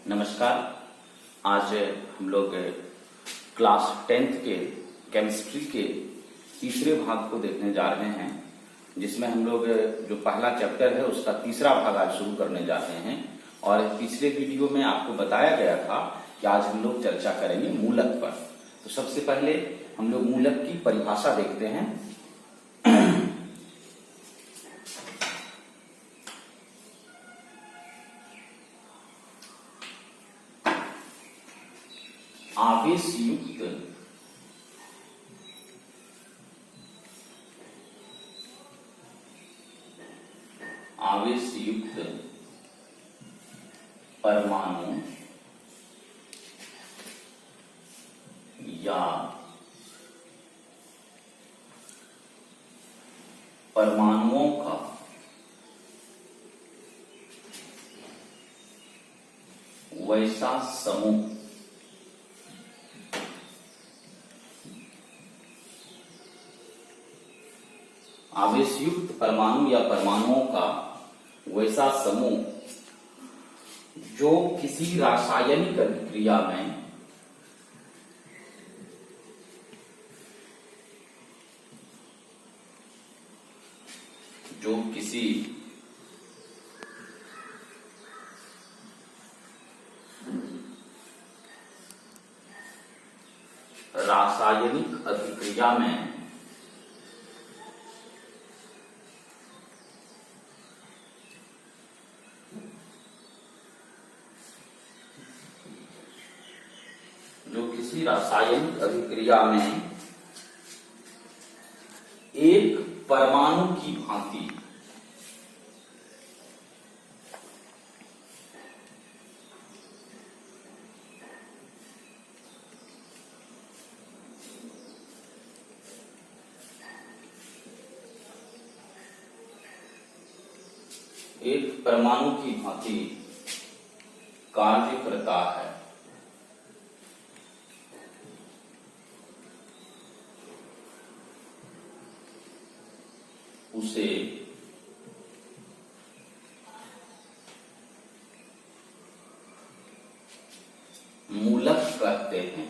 नमस्कार। आज हम लोग क्लास 10th के केमिस्ट्री के तीसरे भाग को देखने जा रहे हैं, जिसमें हम लोग जो पहला चैप्टर है उसका तीसरा भाग आज शुरू करने जा रहे हैं। और पिछले वीडियो में आपको बताया गया था कि आज हम लोग चर्चा करेंगे मूलक पर। तो सबसे पहले हम लोग मूलक की परिभाषा देखते हैं। आवेश युक्त परमाणु या परमाणुओं का वैसा समूह आवेशयुक्त परमाणु या परमाणुओं का वैसा समूह जो किसी रासायनिक अभिक्रिया में रासायनिक अभिक्रिया में एक परमाणु की भांति कार्य करता है, उसे मूलक कहते हैं।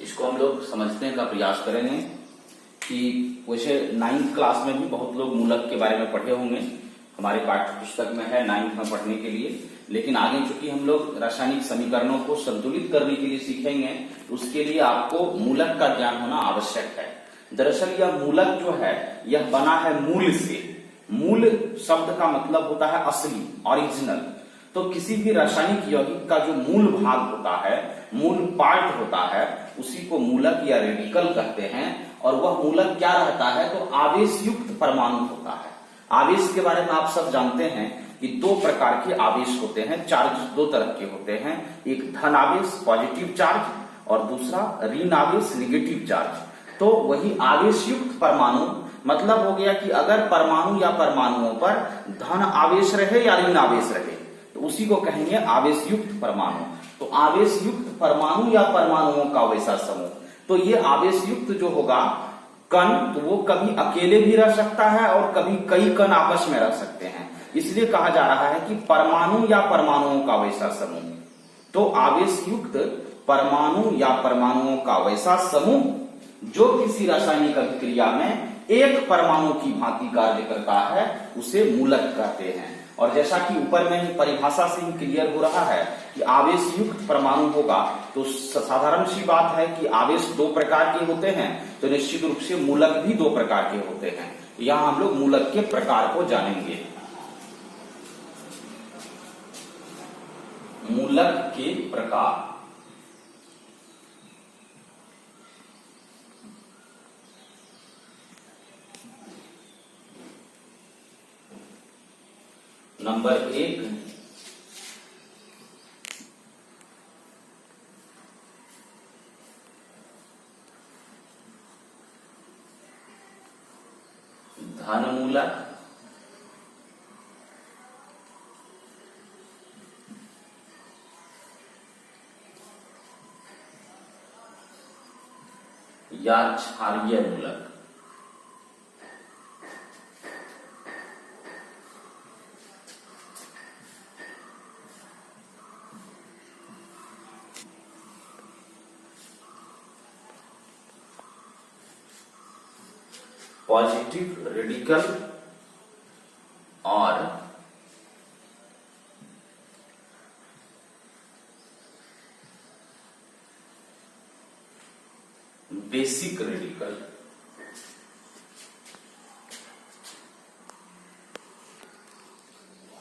इसको हम लोग समझने का प्रयास करेंगे कि वैसे 9th क्लास में भी बहुत लोग मूलक के बारे में पढ़े होंगे, हमारे पाठ्य पुस्तक में है 9th में पढ़ने के लिए। लेकिन आगे चूंकि हम लोग रासायनिक समीकरणों को संतुलित करने के लिए सीखेंगे, उसके लिए आपको मूलक का ज्ञान होना आवश्यक है। दरअसल यह मूलक जो है यह बना है मूल से। मूल शब्द का मतलब होता है असली, ओरिजिनल। तो किसी भी रासायनिक यौगिक का जो मूल भाग होता है, मूल पार्ट होता है, उसी को मूलक या रेडिकल कहते हैं। और वह मूलक क्या रहता है? तो आवेश युक्त परमाणु होता है। आवेश के बारे में आप सब जानते हैं कि दो प्रकार के आवेश होते हैं, चार्ज दो तरह के होते हैं, एक धन आवेश पॉजिटिव चार्ज और दूसरा ऋण आवेश निगेटिव चार्ज। तो वही आवेश युक्त परमाणु मतलब हो गया कि अगर परमाणु या परमाणुओं पर धन आवेश रहे या ऋण आवेश रहे तो उसी को कहेंगे आवेश युक्त परमाणु। तो आवेश युक्त परमाणु या परमाणुओं का वैसा समूह। तो ये आवेश युक्त जो होगा कण, तो वो कभी अकेले भी रह सकता है और कभी कई कण आपस में रह सकते हैं। इसलिए कहा जा रहा है कि परमाणु या परमाणुओं का वैसा समूह। तो आवेश युक्त परमाणु या परमाणुओं का वैसा समूह जो किसी रासायनिक अभिक्रिया में एक परमाणु की भांति कार्य करता है, उसे मूलक कहते हैं। और जैसा कि ऊपर में ही परिभाषा से ही क्लियर हो रहा है कि आवेश युक्त परमाणु होगा, तो साधारण सी बात है कि आवेश दो प्रकार के होते हैं, तो निश्चित रूप से मूलक भी दो प्रकार के होते हैं। यहां हम लोग मूलक के प्रकार को जानेंगे। मूलक के प्रकार। नंबर 1, धन मूलक। या क्षारीय मूलक। पॉजिटिव रेडिकल और बेसिक रेडिकल।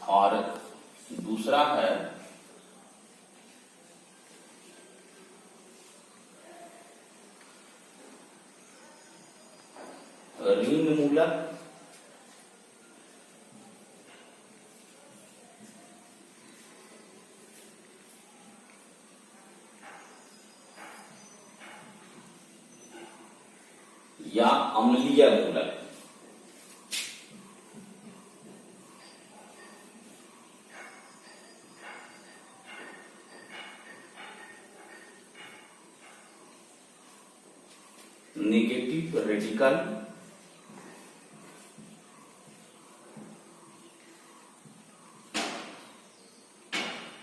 और दूसरा है ऋण मूलक या अम्लीय मूलक। नेगेटिव रेडिकल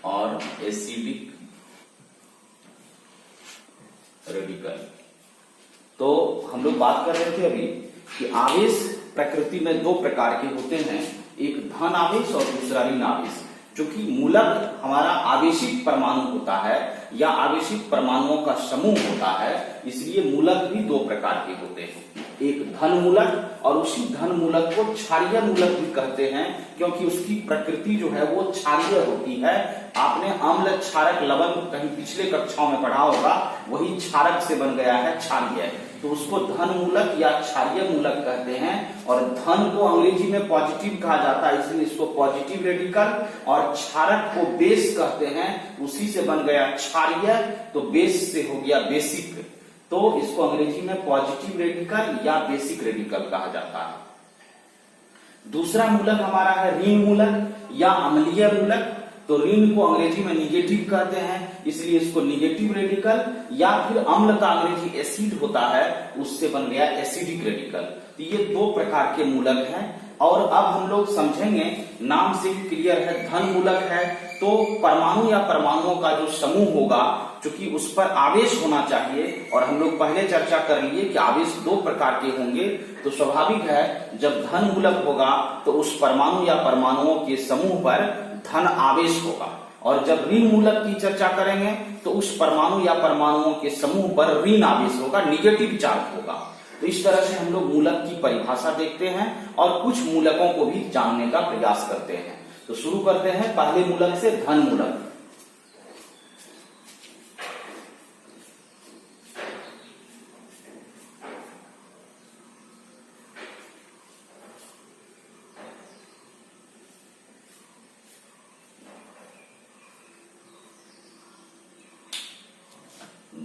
और एसिडिक रेडिकल। तो हम लोग बात कर रहे थे अभी कि आवेश प्रकृति में दो प्रकार के होते हैं, एक धन आवेश और दूसरा ऋण आवेश। चूंकि मूलक हमारा आवेशित परमाणु होता है या आवेशित परमाणुओं का समूह होता है, इसलिए मूलक भी दो प्रकार के होते हैं, एक धन मूलक और उसी धन मूलक को क्षारीय मूलक भी कहते हैं, क्योंकि उसकी प्रकृति जो है वो क्षारीय होती है। आपने अम्ल क्षारक लवण कहीं पिछले कक्षाओं में पढ़ा होगा, वही क्षारक से बन गया है क्षारीय, तो उसको धन मूलक या क्षारीय मूलक कहते हैं। और धन को अंग्रेजी में पॉजिटिव कहा जाता है, इसलिए इसको पॉजिटिव रेडिकल, और क्षारक को बेस कहते हैं, उसी से बन गया क्षारीय, तो बेस से हो गया बेसिक, तो इसको अंग्रेजी में पॉजिटिव रेडिकल या बेसिक रेडिकल कहा जाता है। दूसरा मूलक हमारा है ऋण मूलक या अम्लीय मूलक। तो ऋण को अंग्रेजी में निगेटिव कहते हैं, इसलिए इसको निगेटिव रेडिकल, या फिर अम्ल का अंग्रेजी एसिड होता है, उससे बन गया एसिडिक रेडिकल। तो ये दो प्रकार के मूलक हैं। और अब हम लोग समझेंगे, नाम से ही क्लियर है, धन मूलक है तो परमाणु या परमाणुओं का जो समूह होगा, चूंकि उस पर आवेश होना चाहिए, और हम लोग पहले चर्चा कर लिए कि आवेश दो प्रकार के होंगे, तो स्वाभाविक है जब धन मूलक होगा तो उस परमाणु या परमाणुओं के समूह पर धन आवेश होगा, और जब ऋण मूलक की चर्चा करेंगे तो उस परमाणु या परमाणुओं के समूह पर ऋण आवेश होगा, निगेटिव चार्ज होगा। तो इस तरह से हम लोग मूलक की परिभाषा देखते हैं और कुछ मूलकों को भी जानने का प्रयास करते हैं। तो शुरू करते हैं पहले मूलक से, धन मूलक।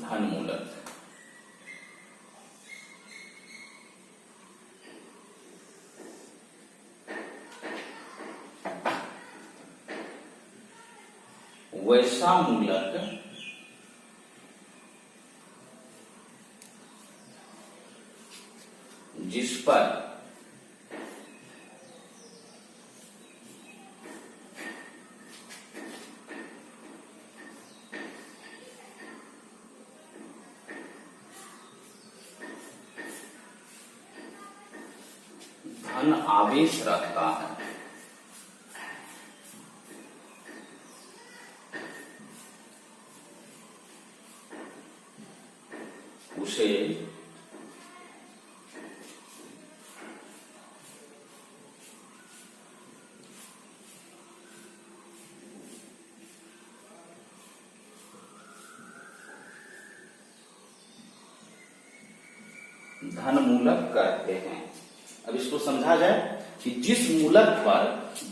धन मूलक वैसा मूलक जिस पर धन आवेश रहता है, उसे धन मूलक कहते हैं। अब इसको समझा जाए कि जिस मूलक पर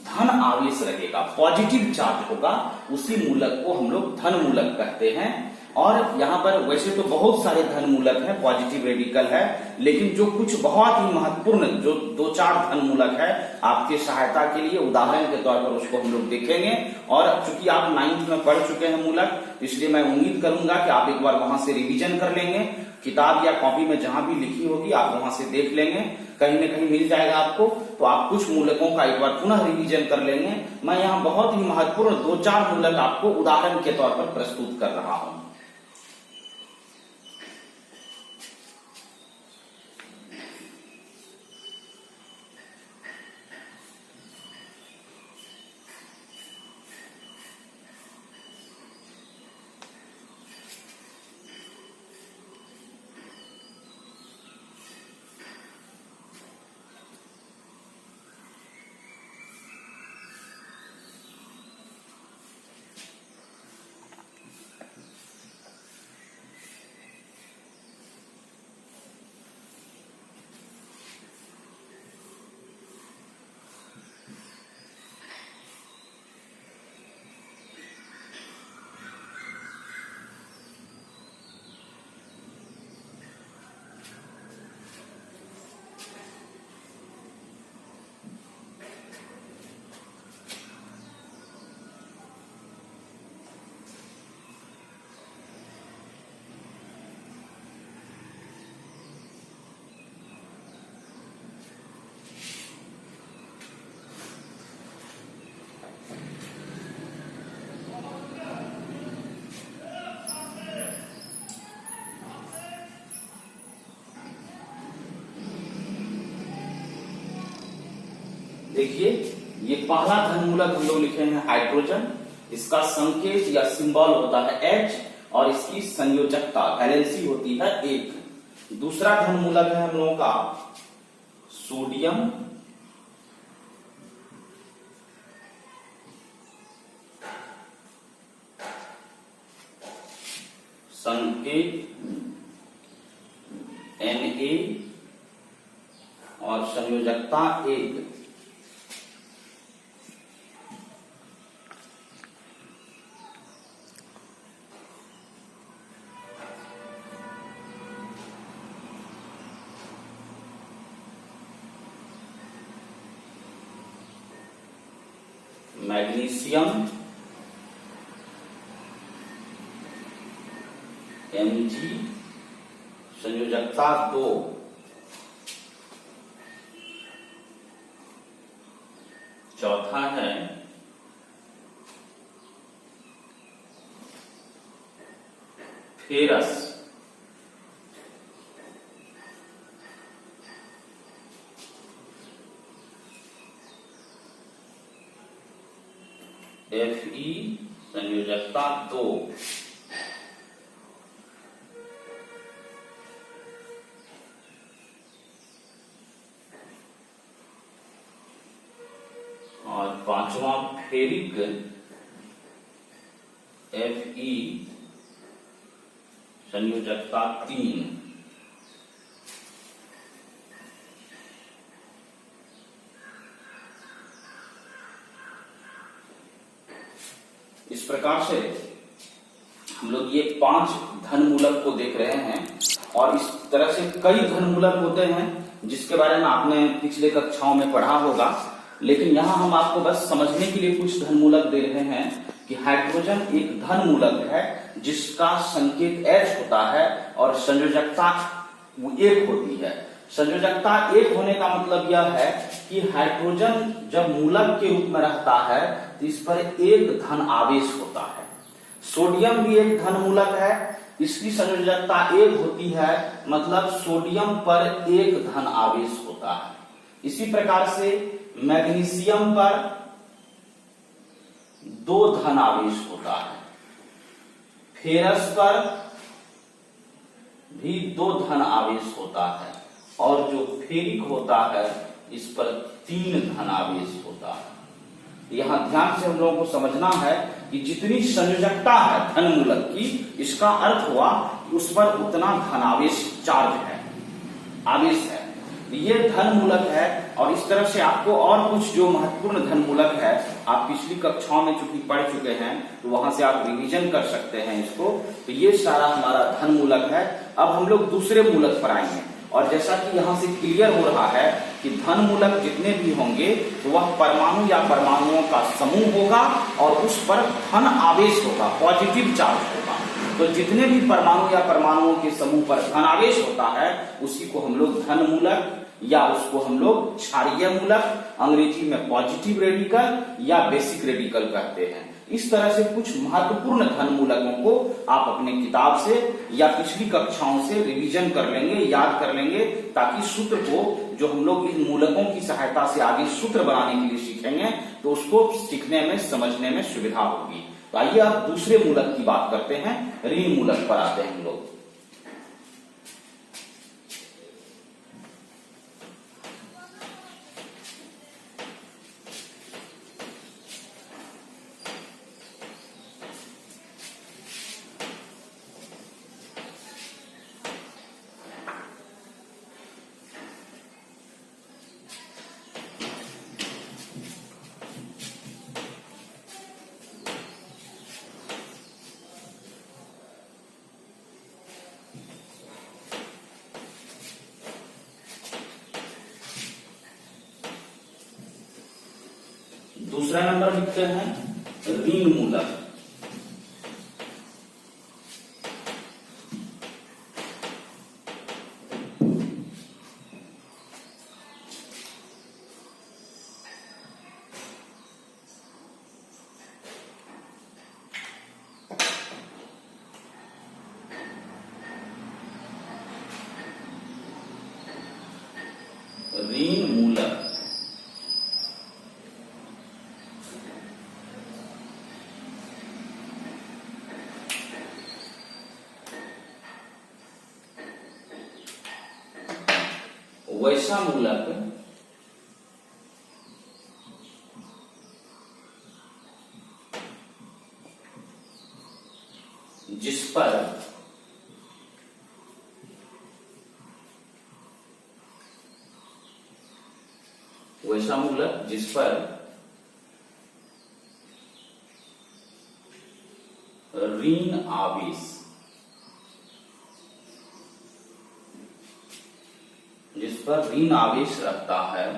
धन आवेश रहेगा, पॉजिटिव चार्ज होगा, उसी मूलक को हम लोग धन मूलक कहते हैं। और यहाँ पर वैसे तो बहुत सारे धन मूलक हैं, पॉजिटिव रेडिकल है, लेकिन जो कुछ बहुत ही महत्वपूर्ण जो दो चार धन मूलक है, आपके सहायता के लिए उदाहरण के तौर पर उसको हम लोग देखेंगे। और चूंकि आप 9th में पढ़ चुके हैं मूलक, इसलिए मैं उम्मीद करूंगा कि आप एक बार वहां से रिवीजन कर लेंगे। किताब या कॉपी में जहां भी लिखी होगी आप वहां से देख लेंगे, कहीं न कहीं मिल जाएगा आपको। तो आप कुछ मूलकों का एक बार पुनः रिवीजन कर लेंगे। मैं यहाँ बहुत ही महत्वपूर्ण 2-4 मूलक आपको उदाहरण के तौर पर प्रस्तुत कर रहा हूं। देखिए, ये पहला धनमूलक हम लोग लिखे हैं हाइड्रोजन। इसका संकेत या सिंबल होता है H और इसकी संयोजकता वैलेंसी होती है 1। दूसरा धनमूलक है हम लोगों का सोडियम। संकेत Na और संयोजकता 1। Magnesium Mg, संयोजकता 2। चौथा है फेरस। Fe, संयोजकता 2। और पांचवा फेरिक Fe, संयोजकता 3। इस प्रकार से हम लोग ये 5 धनमूलक को देख रहे हैं और इस तरह से कई धनमूलक होते हैं जिसके बारे में आपने पिछले कक्षाओं में पढ़ा होगा। लेकिन यहाँ हम आपको बस समझने के लिए कुछ धनमूलक दे रहे हैं कि हाइड्रोजन एक धनमूलक है जिसका संकेत H होता है और संयोजकता 1 होती है। संयोजकता 1 होने का मतलब यह है कि हाइड्रोजन जब मूलक के रूप में रहता है तो इस पर एक धन आवेश होता है। सोडियम भी एक धनमूलक है, इसकी संयोजकता 1 होती है, मतलब सोडियम पर एक धन आवेश होता है। इसी प्रकार से मैग्नीशियम पर 2 धन आवेश होता है। फेरस पर भी 2 धन आवेश होता है और जो फेरिक होता है इस पर 3 धन आवेश होता है। यहां ध्यान से हम लोगों को समझना है कि जितनी संयोजकता है धनमूलक की, इसका अर्थ हुआ उस पर उतना धनावेश चार्ज है, आवेश है। ये धनमूलक है और इस तरह से आपको और कुछ जो महत्वपूर्ण धनमूलक है आप पिछली कक्षाओं में चूंकि पढ़ चुके हैं तो वहां से आप रिवीजन कर सकते हैं इसको। तो ये सारा हमारा धनमूलक है। अब हम लोग दूसरे मूलक पर आएंगे और जैसा कि यहां से क्लियर हो रहा है कि धनमूलक जितने भी होंगे तो वह परमाणु या परमाणुओं का समूह होगा और उस पर धन आवेश होगा, पॉजिटिव चार्ज होगा। तो तो जितने भी परमाणु या परमाणुओं के समूह पर धनावेश होता है उसी को हम लोग धन मूलक या उसको हम लोग क्षारीय मूलक, अंग्रेजी में पॉजिटिव रेडिकल या बेसिक रेडिकल कहते हैं। इस तरह से कुछ महत्वपूर्ण धन मूलकों को आप अपने किताब से या पिछली कक्षाओं से रिवीजन कर लेंगे, याद कर लेंगे, ताकि सूत्र को जो हम लोग इन मूलकों की सहायता से आगे सूत्र बनाने के लिए सीखेंगे तो उसको सीखने में, समझने में सुविधा होगी। तो आइए आप दूसरे मूलक की बात करते हैं, ऋण मूलक पर आते हैं हम लोग। दूसरा नंबर लिखते हैं ऋण मूलक। ऋण मूलक वैसा मूलक जिस पर ऋण आवेश, जिस पर ऋण आवेश रखता है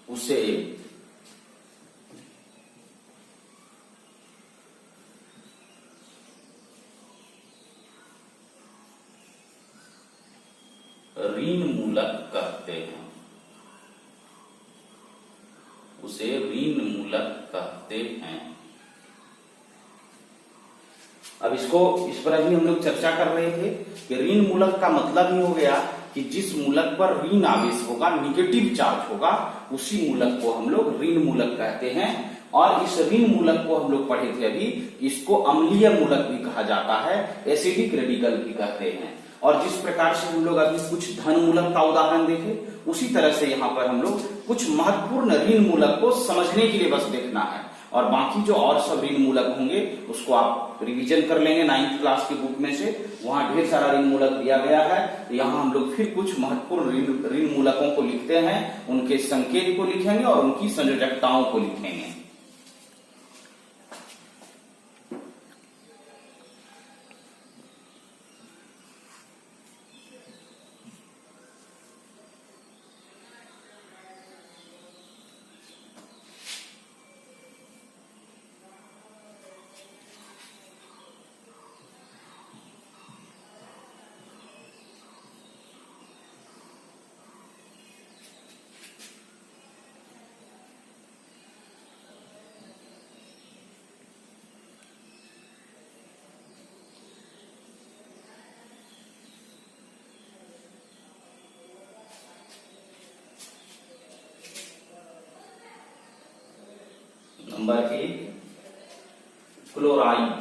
उसे ऋण मूलक कहते हैं, उसे ऋण मूलक कहते हैं। अब इसको इस पर अभी हम लोग चर्चा कर रहे थे कि ऋण मूलक का मतलब ही हो गया कि जिस मूलक पर ऋण आवेश होगा, निगेटिव चार्ज होगा, उसी मूलक को हम लोग ऋण मूलक कहते हैं। और इस ऋण मूलक को हम लोग पढ़े थे अभी, इसको अम्लीय मूलक भी कहा जाता है, एसिडिक रेडिकल भी कहते हैं। और जिस प्रकार से हम लोग अभी कुछ धन मूलक का उदाहरण देखे, उसी तरह से यहाँ पर हम लोग कुछ महत्वपूर्ण ऋण मूलक को समझने के लिए बस देखना है, और बाकी जो और सब ऋण मूलक होंगे उसको आप रिवीजन कर लेंगे 9th क्लास की बुक में से, वहां ढेर सारा ऋण मूलक दिया गया है। तो यहाँ हम लोग फिर कुछ महत्वपूर्ण ऋण मूलकों को लिखते हैं, उनके संकेत को लिखेंगे और उनकी संयोजकताओं को लिखेंगे। नंबर 1 क्लोराइड,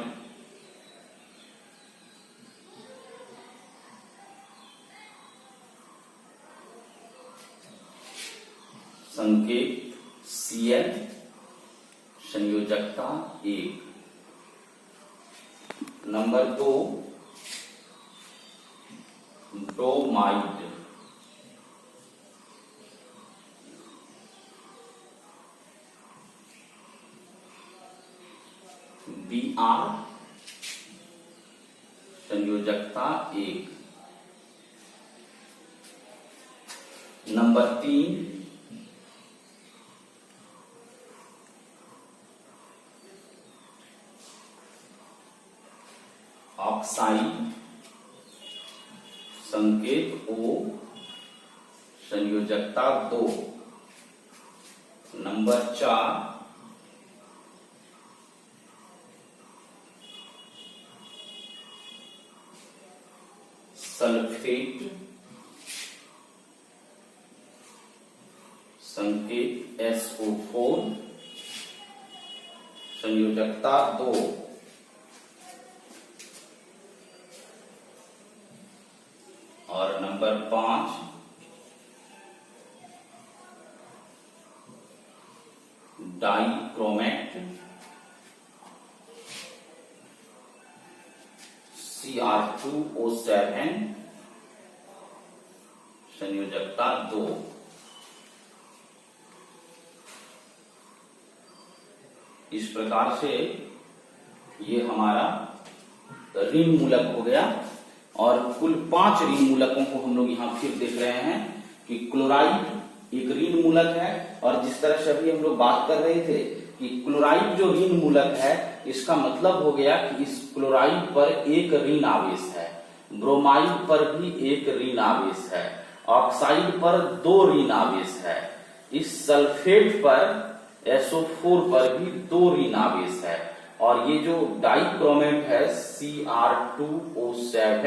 संकेत Cl, संयोजकता 1। Number 2 bromide, Br, संयोजकता 1। Number 3 oxide संकेत O, संयोजकता 2। नंबर 4 सल्फेट संकेत SO4, संयोजकता 2। और नंबर 5 डाइक्रोमेट Cr2O7, संयोजकता 2। इस प्रकार से ये हमारा ऋण मूलक हो गया। और कुल 5 ऋण मूलकों को हम लोग यहाँ फिर देख रहे हैं कि क्लोराइड एक ऋण मूलक है। और जिस तरह से अभी हम लोग बात कर रहे थे कि क्लोराइड जो ऋण मूलक है, इसका मतलब हो गया कि इस क्लोराइड पर एक ऋण आवेश है, ब्रोमाइड पर भी एक ऋण आवेश है, ऑक्साइड पर 2 ऋण आवेश है, इस सल्फेट पर SO4 पर भी 2 ऋण आवेश है। और ये जो डाइक्रोमेट है Cr2O7,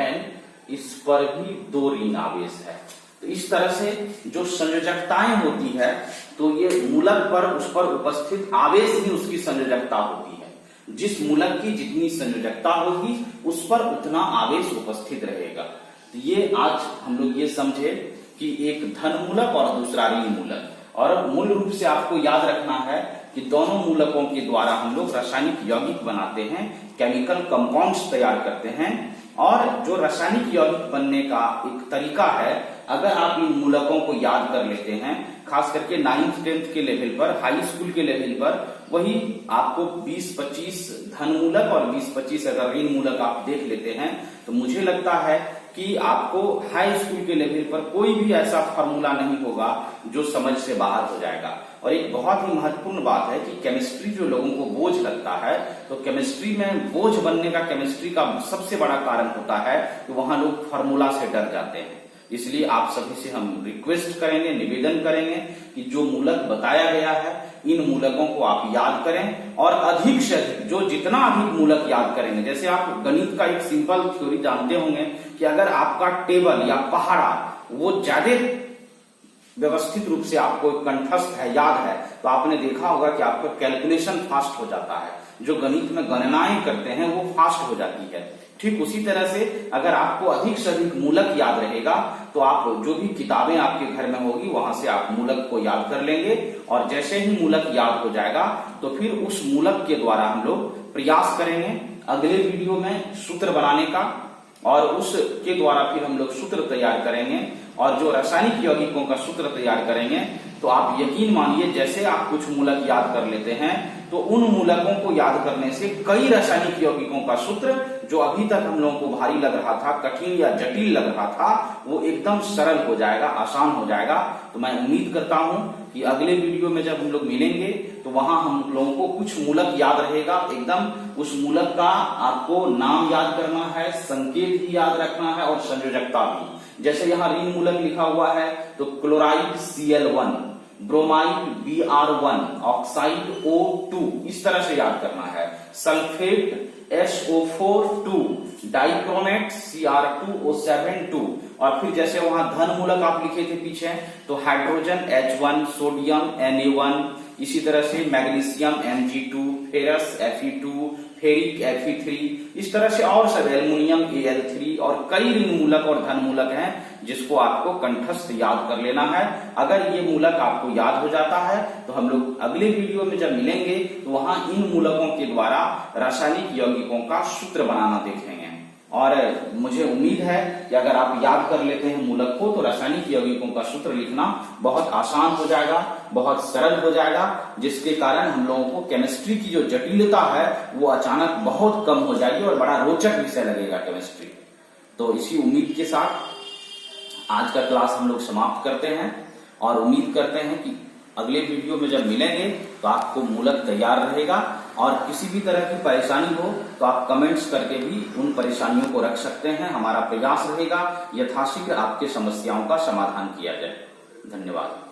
इस पर भी 2 ऋण आवेश है। तो इस तरह से जो संयोजकताएं होती है, तो ये मूलक पर उस पर उपस्थित आवेश ही उसकी संयोजकता होती है। जिस मूलक की जितनी संयोजकता होगी उस पर उतना आवेश उपस्थित रहेगा। तो ये आज हम लोग ये समझे कि एक धन मूलक और दूसरा ऋण मूलक। और मूल रूप से आपको याद रखना है कि दोनों मूलकों के द्वारा हम लोग रासायनिक यौगिक बनाते हैं, केमिकल कंपाउंड्स तैयार करते हैं। और जो रासायनिक यौगिक बनने का एक तरीका है, अगर आप इन मूलकों को याद कर लेते हैं, खास करके 9th 10th के लेवल पर, हाई स्कूल के लेवल पर, वही आपको 20-25 धन मूलक और 20-25 अगर ऋण मूलक आप देख लेते हैं, तो मुझे लगता है कि आपको हाई स्कूल के लेवल पर कोई भी ऐसा फॉर्मूला नहीं होगा जो समझ से बाहर हो जाएगा। और एक बहुत ही महत्वपूर्ण बात है कि केमिस्ट्री जो लोगों को बोझ लगता है, तो केमिस्ट्री में बोझ बनने का केमिस्ट्री का सबसे बड़ा कारण होता है कि वहां लोग फॉर्मूला से डर जाते हैं। इसलिए आप सभी से हम रिक्वेस्ट करेंगे, निवेदन करेंगे कि जो मूलक बताया गया है, इन मूलकों को आप याद करें। और अधिक से अधिक, जो जितना अधिक मूलक याद करेंगे, जैसे आप गणित का एक सिंपल थ्योरी जानते होंगे कि अगर आपका टेबल या पहाड़ा वो ज्यादा व्यवस्थित रूप से आपको कंठस्थ है, याद है, तो आपने देखा होगा कि आपका कैलकुलेशन फास्ट हो जाता है। जो गणित में गणनाएं करते हैं वो फास्ट हो जाती है। ठीक उसी तरह से अगर आपको अधिक से अधिक मूलक याद रहेगा, तो आप जो भी किताबें आपके घर में होगी वहां से आप मूलक को याद कर लेंगे। और जैसे ही मूलक याद हो जाएगा, तो फिर उस मूलक के द्वारा हम लोग प्रयास करेंगे अगले वीडियो में सूत्र बनाने का, और उसके द्वारा फिर हम लोग सूत्र तैयार करेंगे। और जो रासायनिक यौगिकों का सूत्र तैयार करेंगे, तो आप यकीन मानिए जैसे आप कुछ मूलक याद कर लेते हैं, तो उन मूलकों को याद करने से कई रासायनिक यौगिकों का सूत्र जो अभी तक हम लोगों को भारी लग रहा था, कठिन या जटिल लग रहा था, वो एकदम सरल हो जाएगा, आसान हो जाएगा। तो मैं उम्मीद करता हूं कि अगले वीडियो में जब हम लोग मिलेंगे, तो वहां हम लोगों को कुछ मूलक याद रहेगा एकदम। उस मूलक का आपको नाम याद करना है, संकेत भी याद रखना है और संयोजकता भी। जैसे यहाँ ऋण मूलक लिखा हुआ है, तो chloride Cl1, bromide Br1, oxide O2, इस तरह से याद करना है। Sulphate SO4 2, dichromate Cr2O7 2। और फिर जैसे वहां धन मूलक आप लिखे थे पीछे, तो हाइड्रोजन H1, सोडियम Na1, इसी तरह से magnesium Mg2, ferrous Fe2, ferric Fe3, इस तरह से और सब एल्युमिनियम Al3 और कई ऋण मूलक और धन मूलक हैं जिसको आपको कंठस्थ याद कर लेना है। अगर ये मूलक आपको याद हो जाता है, तो हम लोग अगले वीडियो में जब मिलेंगे, तो वहां इन मूलकों के द्वारा रासायनिक यौगिकों का सूत्र बनाना देखेंगे। और मुझे उम्मीद है कि अगर आप याद कर लेते हैं मूलक को, तो रासायनिक यौगिकों का सूत्र लिखना बहुत आसान हो जाएगा, बहुत सरल हो जाएगा, जिसके कारण हम लोगों को केमिस्ट्री की जो जटिलता है वो अचानक बहुत कम हो जाएगी और बड़ा रोचक विषय लगेगा केमिस्ट्री। तो इसी उम्मीद के साथ आज का क्लास हम लोग समाप्त करते हैं, और उम्मीद करते हैं कि अगले वीडियो में जब मिलेंगे तो आपको मूलक तैयार रहेगा। और किसी भी तरह की परेशानी हो तो आप कमेंट्स करके भी उन परेशानियों को रख सकते हैं। हमारा प्रयास रहेगा यथाशीघ्र आपके समस्याओं का समाधान किया जाए। धन्यवाद।